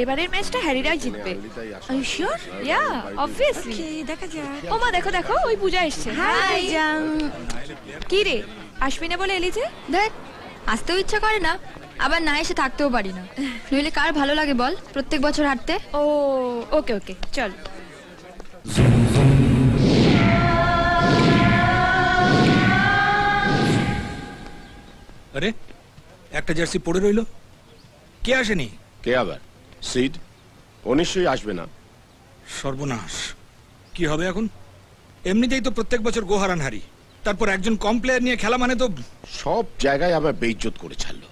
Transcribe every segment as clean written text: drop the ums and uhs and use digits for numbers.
এবারের ম্যাচটা হ্যারিরাই জিতবে। Are you sure? Yeah, obviously. দেখা যাক। ওমা দেখো দেখো, ওই পূজা এসেছে। হাই জান। কি রে, আসবি না বলে এলি যে? দেখ, আসতেও ইচ্ছা করে না, আবার না এসে থাকতেও পারি না। নইলে কার ভালো লাগে বল প্রত্যেক বছর হাঁটতে? ও ওকে ওকে, চল। আরে একটা জার্সি পড়ে রইলো, কে আসেনি? কে আবার? সিড? ও নিশ্চয়ই আসবে না। সর্বনাশ, কি হবে এখন? এমনিতেই তো প্রত্যেক বছর গোহারান হারি, তারপর একজন কম প্লেয়ার নিয়ে খেলা মানে তো। সব জায়গায় আমার বেইজ্জত করে ছাড়লো।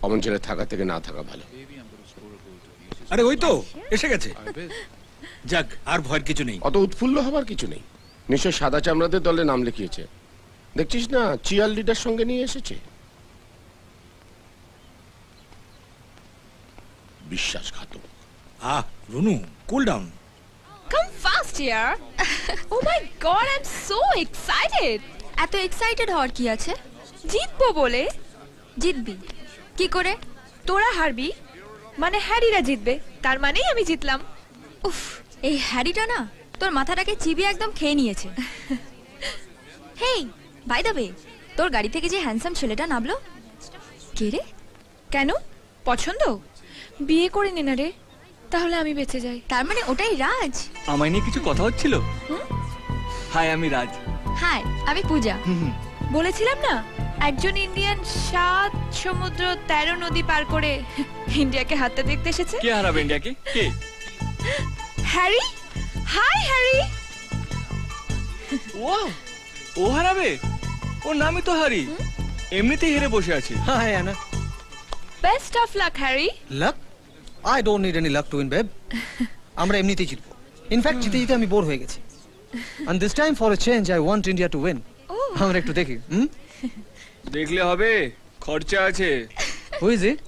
অমন ছেলে থাকা থেকে না থাকা ভালো। আরে ওই তো এসে গেছে। যাক, আর ভয়ের কিছু নেই। অত উৎফুল্ল হবার কিছু নেই। নিশ্চয় সাদা চামড়াদের দলে নাম লিখিয়েছে। দেখছিস না, চিয়ার লিডার সঙ্গে নিয়ে এসেছে। বিশ্বাসঘাতক। Runu, cool down. Come fast here. Oh my god, I'm so excited. এত এক্সাইটেড হওয়ার কি আছে? জিতবো বলে। জিতবি কি করে? তোরা হারবি মানে হ্যারিরা জিতবে, তার মানেই আমি জিতলাম। উফ, এই হ্যারিটা না তোর মাথাটাকে চিবিয়ে একদম খেয়ে নিয়েছে। হেই, বাই দ্য ওয়ে, তোর গাড়ি থেকে যে হ্যান্ডসাম ছেলেটা নামলো, কে রে? কেন, পছন্দ? বিয়ে করে নে না রে, তাহলে আমি বেঁচে যাই। তার মানে ওটাই রাজ? আমায় নিয়ে কিছু কথা হচ্ছিল। হাই, আমি রাজ। হাই, আমি পূজা। বলেছিলাম না, একজন ইন্ডিয়ান 7 সমুদ্র 13 নদী পার করে ইন্ডিয়াকে হাতটা দেখতে এসেছে। কে হারাবে ইন্ডিয়াকে? কে? হ্যারি। Hi Harry. ও ও হারাবে? ওর নামই তো হারি, এমনিতেই হেরে বসে আছে। Hi, Anna. Best of luck Harry. Luck? I don't need any luck to win, babe. আমরা এমনিতেই জিতবো। ইনফ্যাক্ট জিতে জিতে আমি বোর হয়ে গেছি। And this time for a change, I want India to win. আমরা একটু দেখি। দেখলে হবে, খরচা আছে। Who is it?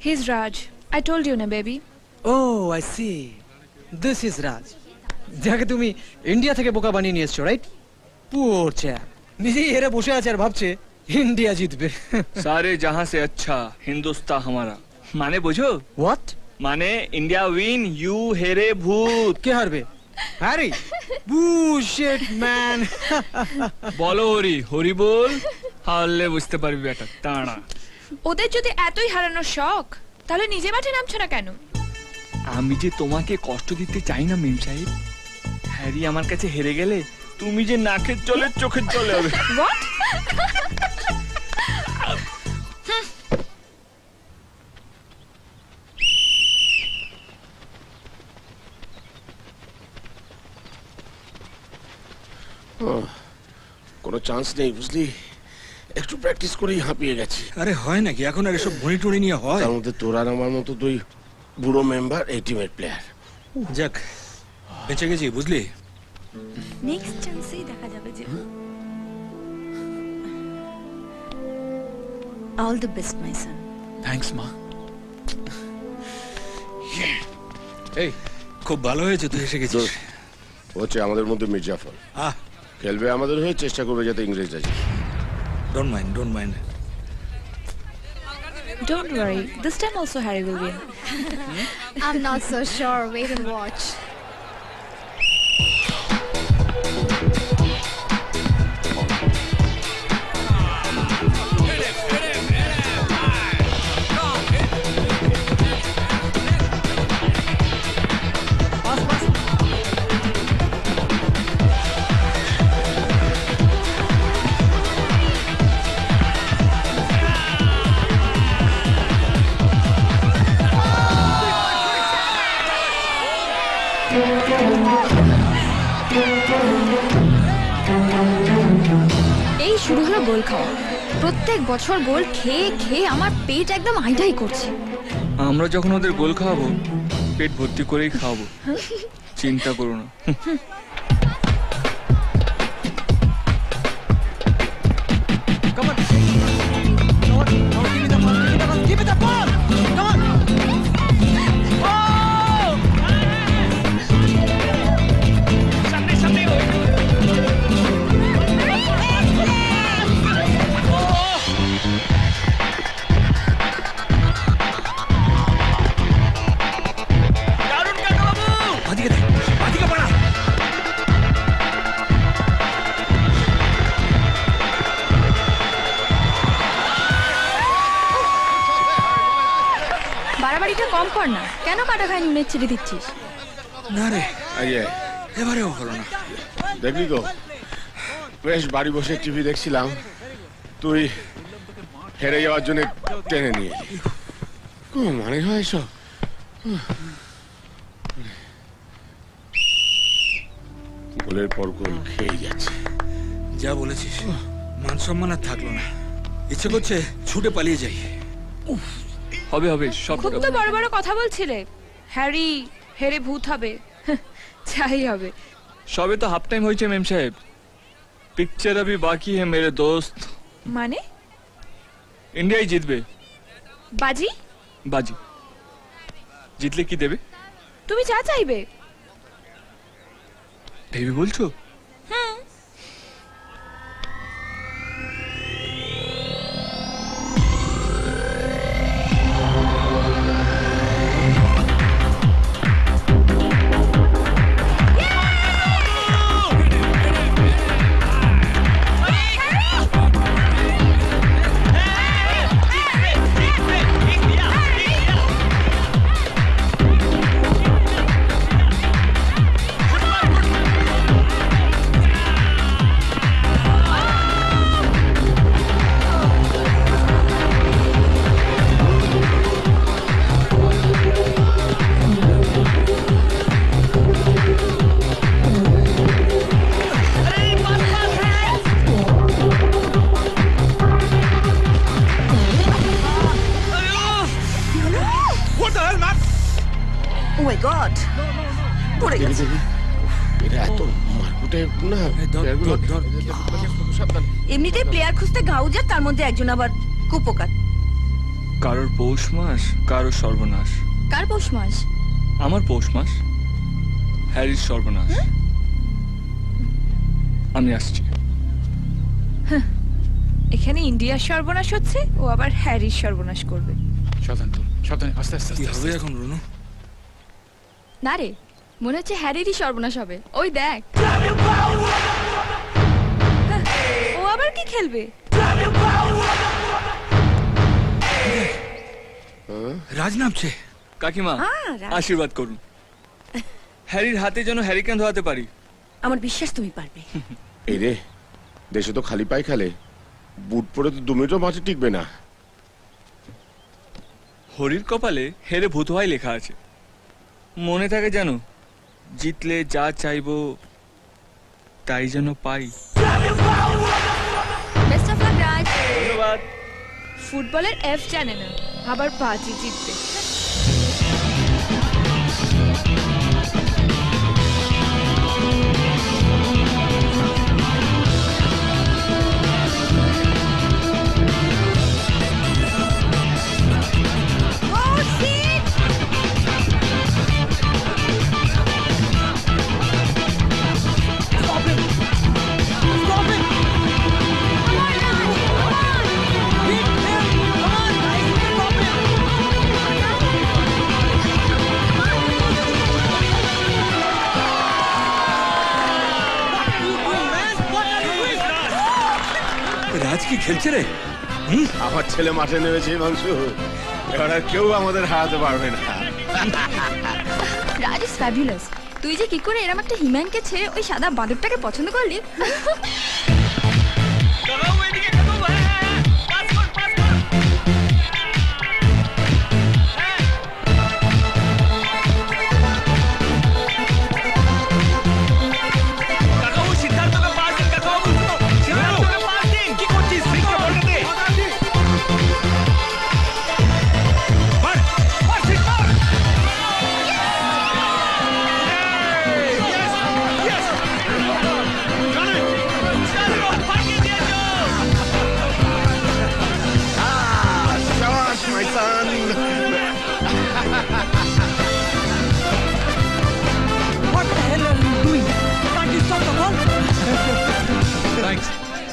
He's Raj. I told you na baby. Oh, I see. This is Raj. যাকে তুমি ইন্ডিয়া থেকে বোকা বানিয়ে নিয়ে এসছো, রাইট? Poor chap. নিজেই হেরে বসে আছে আর ভাবছে ইন্ডিয়া জিতবে। সারে জাহাঁ সে আচ্ছা হিন্দুস্তান হামারা। মানে বোঝো? What? মানে ইন্ডিয়া উইন, ইউ হেরে ভূত। কে হারবে? হ্যারি? Bullshit, man. বলো হরি, হরি বল, হারলে বুঝতে পারবি বেটা তাড়া। ওদের যদি এতই হারানোর শখ, তাহলে নিজে মাঠে নামছো না কেন? আমি যে তোমাকে কষ্ট দিতে চাই না মিম সাহেব। হ্যারি আমার কাছে হেরে গেলে তুমি যে নাকের জলে চোখের জলে হবে। What? কোনো চান্স নেই বুঝলি। একটু প্র্যাকটিস করেই হাঁপিয়ে গেছি। আরে হয় নাকি এখন আর এসব ভুঁড়ি টুড়ি নিয়ে হয়? তার মধ্যে তোর আর আমার মতো দুই বুড়ো মেম্বার এই টিমের প্লেয়ার। যাক, বেঁচে গেছি বুঝলি। নেক্সট চান্সেই দেখা যাবে যে। All the best my Son. Thanks মা। এই খুব ভালো হয়েছে তুই এসে গেছিস। হচ্ছে আমাদের মধ্যে মির্জাফর আহ, খেলবে আমাদের হয়ে, চেষ্টা করবে যাতে ইংরেজরা জিতে। Don't mind, don't mind. Don't worry. This time also Harry will win. I'm not so sure. Wait and watch. এই শুরু হলো গোল খাওয়া। প্রত্যেক বছর গোল খেয়ে খেয়ে আমার পেট একদম আইডাই করছে। আমরা যখন ওদের গোল খাওয়াবো, পেট ভর্তি করেই খাওয়াবো, চিন্তা করো না। Come on. Come on. Give me the ball. Give me the ball. Give me the ball. Come on. Oh! চিনিটা কম কর না, কেন কাটা খায় নুনের চিনি দিচ্ছিস? না রে, আইয়ে এবারেও হলো না। দেখলি তো, বেশ বাড়ি বসে টিভি দেখছিলাম, তুই হেরে যাওয়ার জন্য টেনে নিয়ে এলি। কোনো মানে হয় এসব? গোলের পর গোল খেয়ে যাচ্ছে। যা বলেছিস, মান সম্মান আর থাকলো না। ইচ্ছে করছে ছুটে পালিয়ে যাই। হবে হবে সব খুব তো বড় বড় কথা বলছিলে, হ্যারি হেরে ভূত হবে। যাই হবে। সবে তো হাফ টাইম হয়েছে মেম সাহেব, পিকচার अभी বাকি है मेरे दोस्त। মানে ইন্ডিয়াই জিতবে। বাজি? বাজি জিতলে কি দেবে তুমি যা চাইবে। ভেবে বলছো? ও মাই গড, পড়ে গেছে। এটা এত মারকুটে না। ধর, প্লেয়ারগুলো- ধর, সাবধান। এমনিতেই প্লেয়ার খুঁজতে গাউজার, তার মধ্যে একজন আবার কুপোকাত। কারোর পৌষ মাস, কারোর সর্বনাশ। কার পৌষ মাস? আমার পৌষ মাস, হ্যারির সর্বনাশ। আমি আসছি। এখানে ইন্ডিয়ার সর্বনাশ হচ্ছে, ও আবার হ্যারির সর্বনাশ করবে। সাবধান তো, সাবধান, আস্তে আস্তে কি আস্তে হবে আস্তে। এখন রুনু? না রে, মনে হচ্ছে হ্যারিরই সর্বনাশ হবে। ওই দেখ। ও আবার কি খেলবে? রাজ নামছে। কাকিমা রাজ। আশীর্বাদ করুন, হ্যারির হাতে যেন হ্যারিকেন ধোয়াতে পারি। আমার বিশ্বাস তুমি পারবে। এই রে, দেশে তো খালি পায়ে খেলে, বুট পরে তো 2 মিনিটও মাঠে টিকবে না। হরির কপালে হেরে ভূত হয় লেখা আছে। মনে থাকে জানো, জিতলে যা চাইবো তাই যেন পাই। বেস্ট অফ লাক রাজ। ধন্যবাদ। ফুটবলের এফ জানে না, আবার বাজি জিতবে। রাজ কি খেলছে রে? আমার ছেলে মাঠে নেমেছে মাংসু, এবার আর কেউ আমাদের হারাতে পারবে না। রাজ ইজ ফ্যাবুলাস। তুই যে কি করে এরকম একটা হিম্যানকে ছেড়ে ওই সাদা বাঁদরটাকে পছন্দ করলি? শাবাশ মাই সান।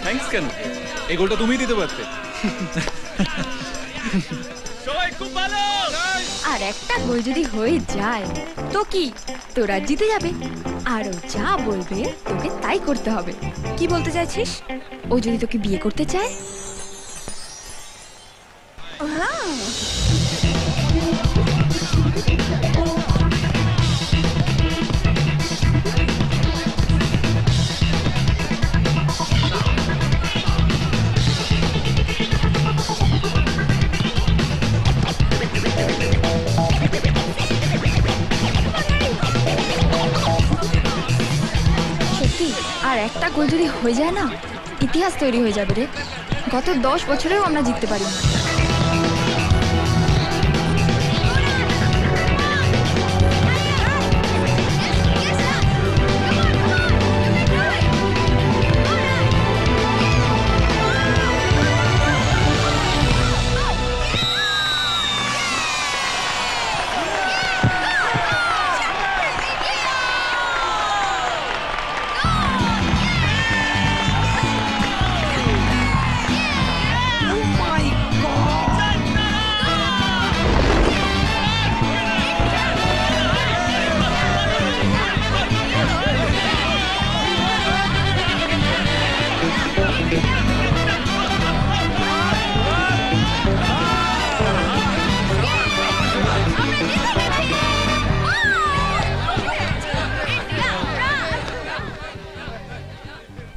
থ্যাঙ্কস কেন? এই গোলটা তুমিই দিতে পারতে। সবাই খুব ভালো। আর একটা গোল যদি হয়ে যায় তো কি, তোরা জিতে যাবে। আর ও যা বলবে তোকে তাই করতে হবে। কি বলতে চাইছিস? ও যদি তোকে বিয়ে করতে চায়, সত্যি আর একটা গোল যদি হয়ে যায় না, ইতিহাস তৈরি হয়ে যাবে রে। গত 10 বছরেও আমরা জিততে পারিনি।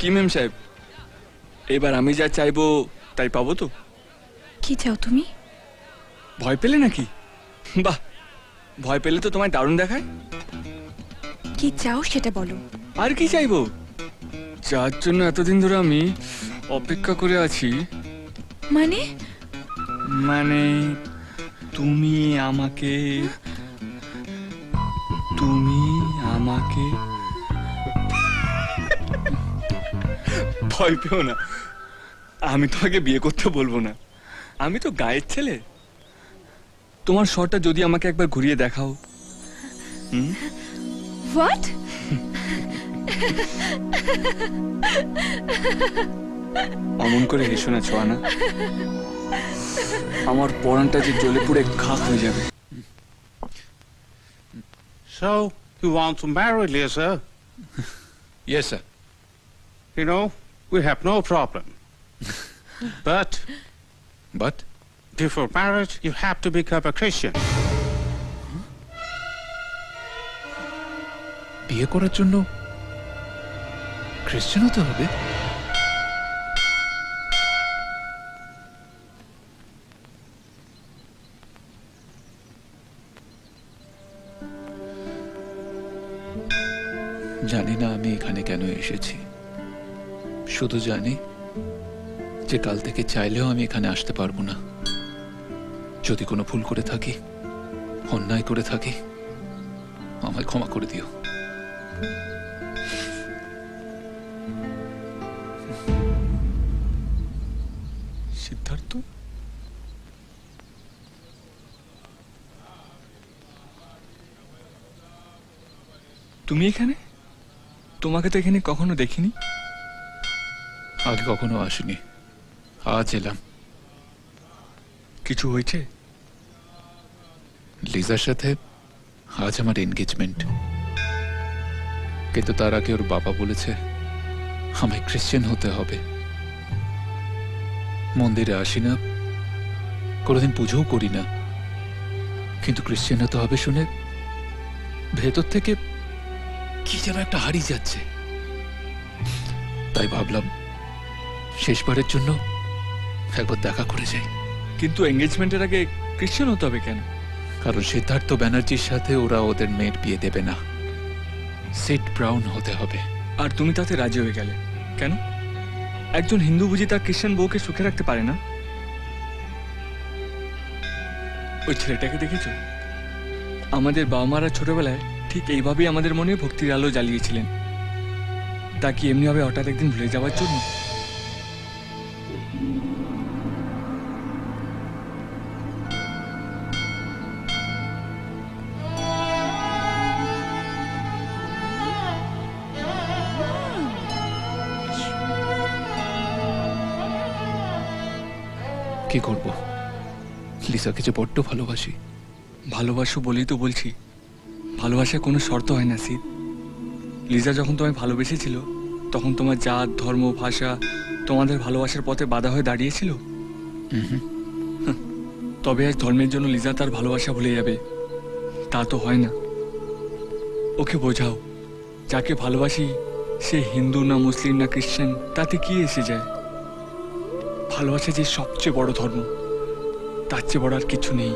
কি মেম সাহেব, এবার আমি যা চাইবো তাই পাবো তো? কি চাও তুমি? ভয় পেলে নাকি? বাহ, ভয় পেলে তো তোমায় দারুণ দেখায়। কি চাও সেটা বলো। আর কি চাইবো? যার জন্য এতদিন ধরে আমি অপেক্ষা করে আছি। মানে? মানে তুমি আমাকে ভয় পেও না, আমি তোমাকে বিয়ে করতে বলবো না। আমি তো গায়ের ছেলে। তোমার শটটা যদি আমাকে একবার ঘুরিয়ে দেখাও। হোয়াট? অমন করে হেসো না ছোঁয়া না, আমার পরানটা যে জ্বলে পুড়ে খাক হয়ে যাবে। So, you want to marry Lisa? Yes, sir. You know, we have no problem. But But before marriage, you have to become a Christian. বিয়ে করার জন্য খ্রিস্টান হতে হবে? জানি না আমি এখানে কেন এসেছি। শুধু জানি যে কাল থেকে চাইলেও আমি এখানে আসতে পারবো না। যদি কোনো ভুল করে থাকি, অন্যায় করে থাকি, আমায় ক্ষমা করে দিও। সিদ্ধার্থ, তুমি এখানে? তোমাকে তো এখানে কখনো দেখিনি। আগে কখনো আসিনি, আজ এলাম। কিছু হয়েছে? লিজার সাথে আজ আমার এনগেজমেন্ট, কিন্তু তার আগে ওর বাবা বলেছে আমায় খ্রিস্টান হতে হবে। মন্দিরে আসি না, কোনোদিন পুজোও করি না, কিন্তু খ্রিস্টান হতে হবে শুনে ভেতর থেকে কি যেন একটা হারিয়ে যাচ্ছে। তাই ভাবলাম শেষবারের জন্য একবার দেখা করে যাই। কিন্তু এঙ্গেজমেন্টের আগে খ্রিস্টান হতে হবে কেন? কারণ সিদ্ধার্থ ব্যানার্জির সাথে ওরা ওদের মেয়ের বিয়ে দেবে না, সিড ব্রাউন হতে হবে। আর তুমি তাতে রাজি হয়ে গেলে কেন? একজন হিন্দু বুঝি তার খ্রিস্টান বউকে সুখে রাখতে পারে না? ওই ছেলেটাকে দেখেছো? আমাদের বাবা মারা ছোটবেলায় ঠিক এইভাবেই আমাদের মনে ভক্তির আলো জ্বালিয়েছিলেন। তা কি এমনি হবে হঠাৎ একদিন ভুলে যাওয়ার জন্য? কি করব? লিসাকে যে বড্ড ভালোবাসি। ভালোবাসো বলেই তো বলছি, ভালোবাসার কোনো শর্ত হয় না সিদ। লিজা যখন তোমায় ভালোবেসেছিল তখন তোমার জাত, ধর্ম, ভাষা তোমাদের ভালোবাসার পথে বাধা হয়ে দাঁড়িয়েছিল? তবে আজ ধর্মের জন্য লিজা তার ভালোবাসা ভুলে যাবে, তা তো হয় না। ওকে বোঝাও, যাকে ভালোবাসি সে হিন্দু না মুসলিম না খ্রিস্টান, তাতে কি এসে যায়? ভালোবাসা যে সবচেয়ে বড় ধর্ম, তার চেয়ে বড় আর কিছু নেই।